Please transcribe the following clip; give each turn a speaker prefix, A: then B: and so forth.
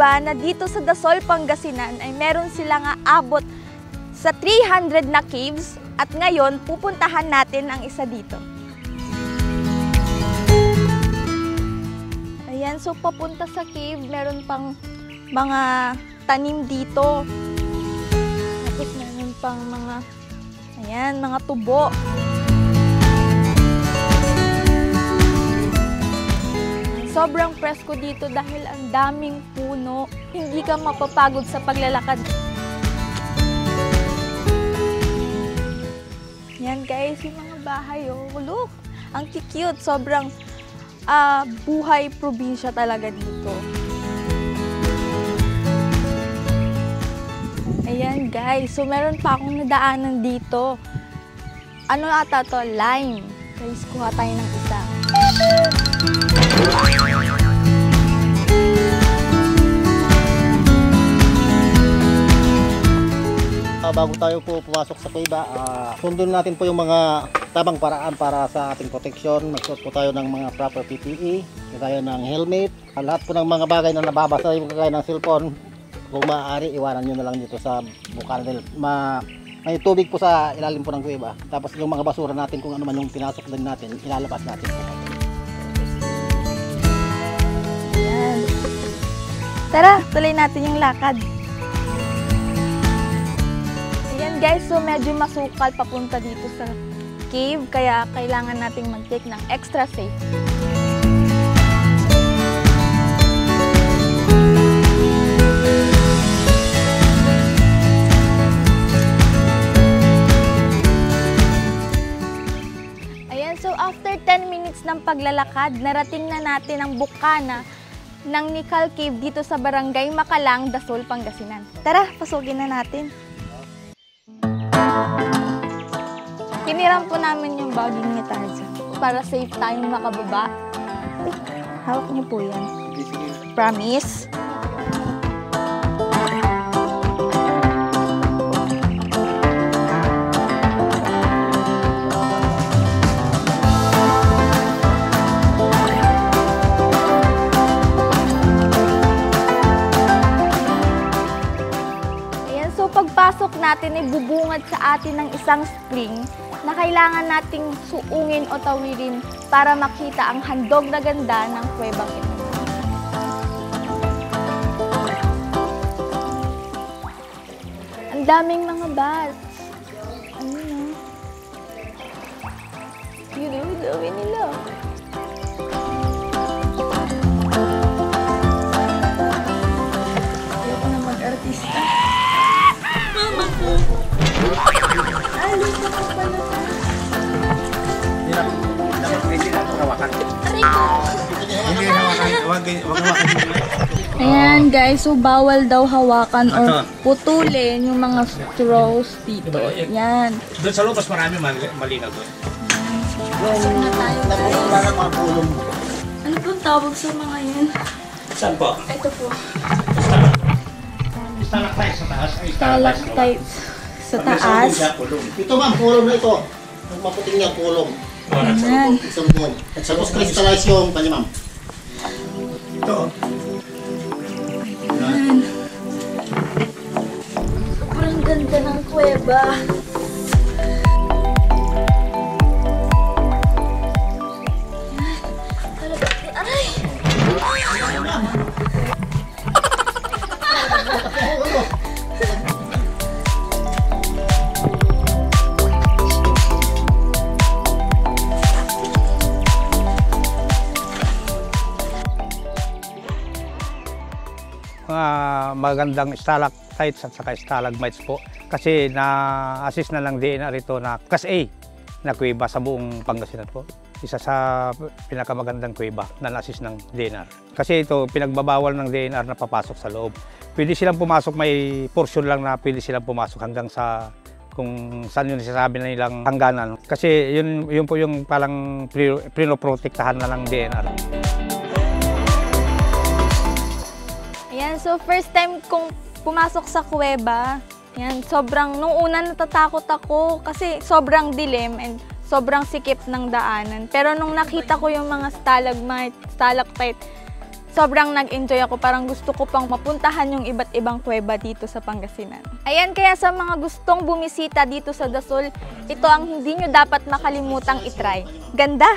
A: ba na dito sa Dasol, Pangasinan ay meron sila nga abot sa 300 na caves at ngayon pupuntahan natin ang isa dito. Ayan, so papunta sa cave, meron pang mga tanim dito. Tapos meron pang mga tubo. Sobrang presko dito dahil ang daming puno. Hindi ka mapapagod sa paglalakad. Yan guys, yung mga bahay, oh, look! Ang cute, sobrang buhay probinsya talaga dito. Ayan guys, so meron pa akong nadaanan dito. Ano ata to? Lime. Guys, kuha tayo ng isa.
B: Bago tayo po pumasok sa kuweba, sundin natin po yung mga tamang paraan para sa ating protection. Magsuot po tayo ng mga proper PPE, kagaya ng helmet, lahat po ng mga bagay na nababasa, yung kagaya ng cellphone. Kung maaari, iwanan nyo na lang dito sa bukana dahil may tubig po sa ilalim po ng kuweba. Tapos yung mga basura natin, kung ano man yung pinasok din natin, ilalabas natin po.
A: Ayan. Tara, tuloy natin yung lakad. Ayan guys, so medyo masukal papunta dito sa cave, kaya kailangan nating mag-take ng extra safe. So after 10 minutes ng paglalakad, narating na natin ang bukana ng Nikal Cave dito sa Barangay Makalang, Dasol, Pangasinan. Tara, pasukin na natin. Piniram po namin yung baging ni Tarzan para safe tayong makababa. Uy, hawak niyo po yan. Promise? Pagpasok natin ay bubungad sa atin ng isang spring na kailangan nating suungin o tawirin para makita ang handog na ganda ng kuwebang ito. Ang daming mga bats. Ano na? Yun ang dami nila. Ayoko na mag-artista. Alis na ko pala ka.
B: Hindi na hawakan.
A: Aray ko!
B: Hindi na hawakan. Huwag hawakan.
A: Ayan guys, so bawal daw hawakan or putulin yung mga straws dito. Ayan.
C: Doon sa loob, mas marami malinaw doon.
A: Pasok na tayo guys.
B: Mga pulong.
A: Ano pong tawag sa mga yan?
C: Saan po?
A: Ito po.
C: Stalactites sa taas.
A: Stalactites sa taas.
B: Ito ma'am, pulong na ito. Yung maputing niya, pulong.
A: Ayan.
B: Isang buwan. Tapos crystallize yung kanya ma'am.
C: Ito.
A: Ayan. Sobrang ganda ng kuweba. Aray!
C: Magandang stalactites at saka stalagmites po kasi na-assist na lang DNR ito na Class A na kuweba sa buong Pangasinan po. Isa sa pinakamagandang kuweba na na-assist ng DNR. Kasi ito pinagbabawal ng DNR na papasok sa loob. Pwede silang pumasok, may portion lang na pwede silang pumasok hanggang sa kung saan yung nasasabi na nilang hangganan. Kasi yun po yung palang pinoprotektahan na ng DNR.
A: Ayan, so first time kong pumasok sa kuweba. Ayan, nung una natatakot ako kasi sobrang dilim and sobrang sikip ng daanan. Pero nung nakita ko yung mga stalagmite, stalactite, sobrang nag-enjoy ako. Parang gusto ko pang mapuntahan yung iba't ibang kuweba dito sa Pangasinan. Ayan, kaya sa mga gustong bumisita dito sa Dasol, ito ang hindi nyo dapat makalimutang itry. Ganda!